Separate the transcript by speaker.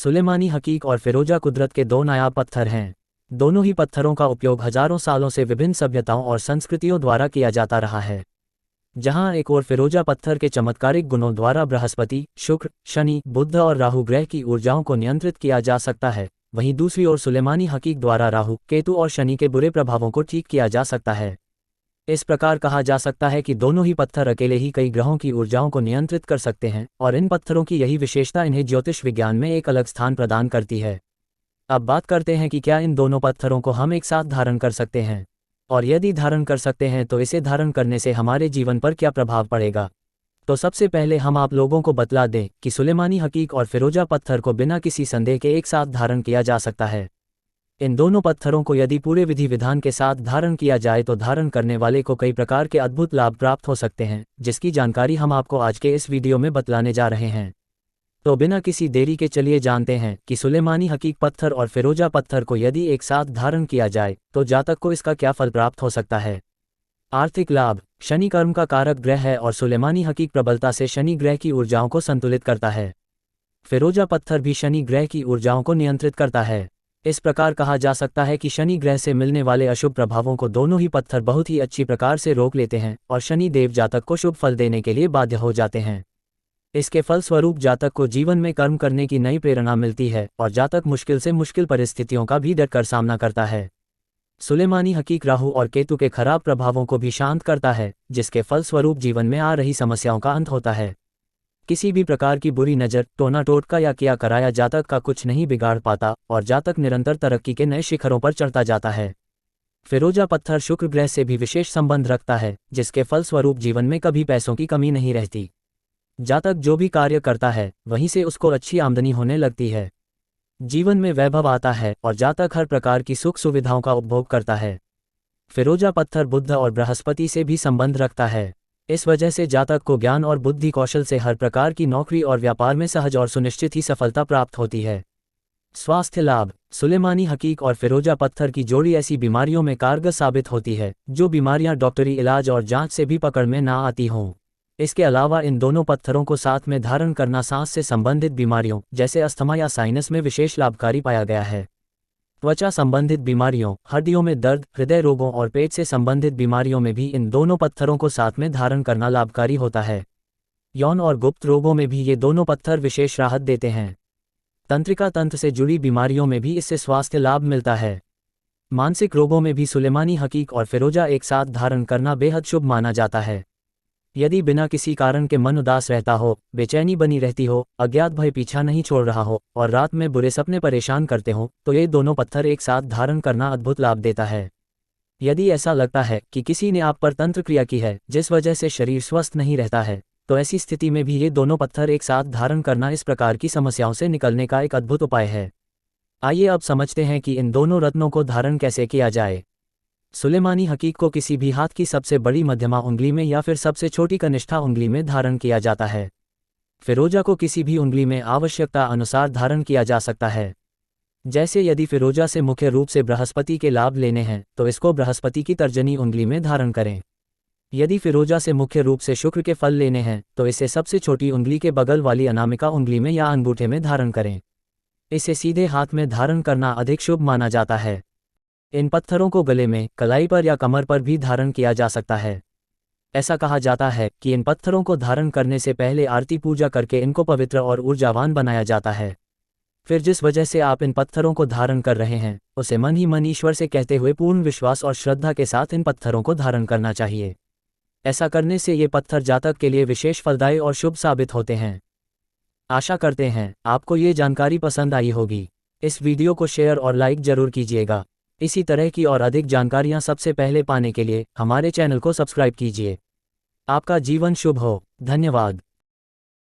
Speaker 1: सुलेमानी हकीक और फिरोजा कुदरत के दो नायाब पत्थर हैं। दोनों ही पत्थरों का उपयोग हजारों सालों से विभिन्न सभ्यताओं और संस्कृतियों द्वारा किया जाता रहा है। जहां एक और फिरोजा पत्थर के चमत्कारिक गुणों द्वारा बृहस्पति, शुक्र, शनि, बुध और राहु ग्रह की ऊर्जाओं को नियंत्रित किया जा सकता है, वहीं दूसरी ओर सुलेमानी हकीक द्वारा राहु, केतु और शनि के बुरे प्रभावों को ठीक किया जा सकता है। इस प्रकार कहा जा सकता है कि दोनों ही पत्थर अकेले ही कई ग्रहों की ऊर्जाओं को नियंत्रित कर सकते हैं, और इन पत्थरों की यही विशेषता इन्हें ज्योतिष विज्ञान में एक अलग स्थान प्रदान करती है। अब बात करते हैं कि क्या इन दोनों पत्थरों को हम एक साथ धारण कर सकते हैं, और यदि धारण कर सकते हैं तो इसे धारण करने से हमारे जीवन पर क्या प्रभाव पड़ेगा। तो सबसे पहले हम आप लोगों को बतला दें कि सुलेमानी हकीक और फिरोजा पत्थर को बिना किसी संदेह के एक साथ धारण किया जा सकता है। इन दोनों पत्थरों को यदि पूरे विधि विधान के साथ धारण किया जाए तो धारण करने वाले को कई प्रकार के अद्भुत लाभ प्राप्त हो सकते हैं, जिसकी जानकारी हम आपको आज के इस वीडियो में बतलाने जा रहे हैं। तो बिना किसी देरी के चलिए जानते हैं कि सुलेमानी हकीक पत्थर और फिरोजा पत्थर को यदि एक साथ धारण किया जाए तो जातक को इसका क्या फल प्राप्त हो सकता है। आर्थिक लाभ। शनि कर्म का कारक ग्रह है और सुलेमानी हकीक प्रबलता से शनि ग्रह की ऊर्जाओं को संतुलित करता है। फिरोजा पत्थर भी शनि ग्रह की ऊर्जाओं को नियंत्रित करता है। इस प्रकार कहा जा सकता है कि शनि ग्रह से मिलने वाले अशुभ प्रभावों को दोनों ही पत्थर बहुत ही अच्छी प्रकार से रोक लेते हैं और शनि देव जातक को शुभ फल देने के लिए बाध्य हो जाते हैं। इसके फलस्वरूप जातक को जीवन में कर्म करने की नई प्रेरणा मिलती है और जातक मुश्किल से मुश्किल परिस्थितियों का भी डटकर सामना करता है। सुलेमानी हकीक राहु और केतु के खराब प्रभावों को भी शांत करता है, जिसके फलस्वरूप जीवन में आ रही समस्याओं का अंत होता है। किसी भी प्रकार की बुरी नज़र, टोना टोटका या किया कराया जातक का कुछ नहीं बिगाड़ पाता और जातक निरंतर तरक्की के नए शिखरों पर चढ़ता जाता है। फिरोजा पत्थर शुक्र ग्रह से भी विशेष संबंध रखता है, जिसके फलस्वरूप जीवन में कभी पैसों की कमी नहीं रहती। जातक जो भी कार्य करता है वहीं से उसको अच्छी आमदनी होने लगती है। जीवन में वैभव आता है और जातक हर प्रकार की सुख सुविधाओं का उपभोग करता है। फिरोजा पत्थर बुध और बृहस्पति से भी संबंध रखता है। इस वजह से जातक को ज्ञान और बुद्धि कौशल से हर प्रकार की नौकरी और व्यापार में सहज और सुनिश्चित ही सफलता प्राप्त होती है। स्वास्थ्य लाभ। सुलेमानी हकीक और फिरोजा पत्थर की जोड़ी ऐसी बीमारियों में कारगर साबित होती है जो बीमारियां डॉक्टरी इलाज और जांच से भी पकड़ में ना आती हों। इसके अलावा इन दोनों पत्थरों को साथ में धारण करना सांस से संबंधित बीमारियों जैसे अस्थमा या साइनस में विशेष लाभकारी पाया गया है। त्वचा संबंधित बीमारियों, हड्डियों में दर्द, हृदय रोगों और पेट से संबंधित बीमारियों में भी इन दोनों पत्थरों को साथ में धारण करना लाभकारी होता है। यौन और गुप्त रोगों में भी ये दोनों पत्थर विशेष राहत देते हैं। तंत्रिका तंत्र से जुड़ी बीमारियों में भी इससे स्वास्थ्य लाभ मिलता है। मानसिक रोगों में भी सुलेमानी हकीक और फिरोजा एक साथ धारण करना बेहद शुभ माना जाता है। यदि बिना किसी कारण के मन उदास रहता हो, बेचैनी बनी रहती हो, अज्ञात भय पीछा नहीं छोड़ रहा हो और रात में बुरे सपने परेशान करते हो, तो ये दोनों पत्थर एक साथ धारण करना अद्भुत लाभ देता है। यदि ऐसा लगता है कि किसी ने आप पर तंत्र क्रिया की है जिस वजह से शरीर स्वस्थ नहीं रहता है, तो ऐसी स्थिति में भी ये दोनों पत्थर एक साथ धारण करना इस प्रकार की समस्याओं से निकलने का एक अद्भुत उपाय है। आइए अब समझते हैं कि इन दोनों रत्नों को धारण कैसे किया जाए। सुलेमानी हकीक को किसी भी हाथ की सबसे बड़ी मध्यमा उंगली में या फिर सबसे छोटी कनिष्ठा उंगली में धारण किया जाता है। फिरोजा को किसी भी उंगली में आवश्यकता अनुसार धारण किया जा सकता है। जैसे यदि फिरोजा से मुख्य रूप से बृहस्पति के लाभ लेने हैं तो इसको बृहस्पति की तर्जनी उंगली में धारण करें। यदि फिरोजा से मुख्य रूप से शुक्र के फल लेने हैं तो इसे सबसे छोटी उंगली के बगल वाली अनामिका उंगली में या अंगूठे में धारण करें। इसे सीधे हाथ में धारण करना अधिक शुभ माना जाता है। इन पत्थरों को गले में, कलाई पर या कमर पर भी धारण किया जा सकता है। ऐसा कहा जाता है कि इन पत्थरों को धारण करने से पहले आरती पूजा करके इनको पवित्र और ऊर्जावान बनाया जाता है। फिर जिस वजह से आप इन पत्थरों को धारण कर रहे हैं उसे मन ही मन ईश्वर से कहते हुए पूर्ण विश्वास और श्रद्धा के साथ इन पत्थरों को धारण करना चाहिए। ऐसा करने से ये पत्थर जातक के लिए विशेष फलदायी और शुभ साबित होते हैं। आशा करते हैं आपको ये जानकारी पसंद आई होगी। इस वीडियो को शेयर और लाइक जरूर कीजिएगा। इसी तरह की और अधिक जानकारियां सबसे पहले पाने के लिए हमारे चैनल को सब्सक्राइब कीजिए। आपका जीवन शुभ हो। धन्यवाद।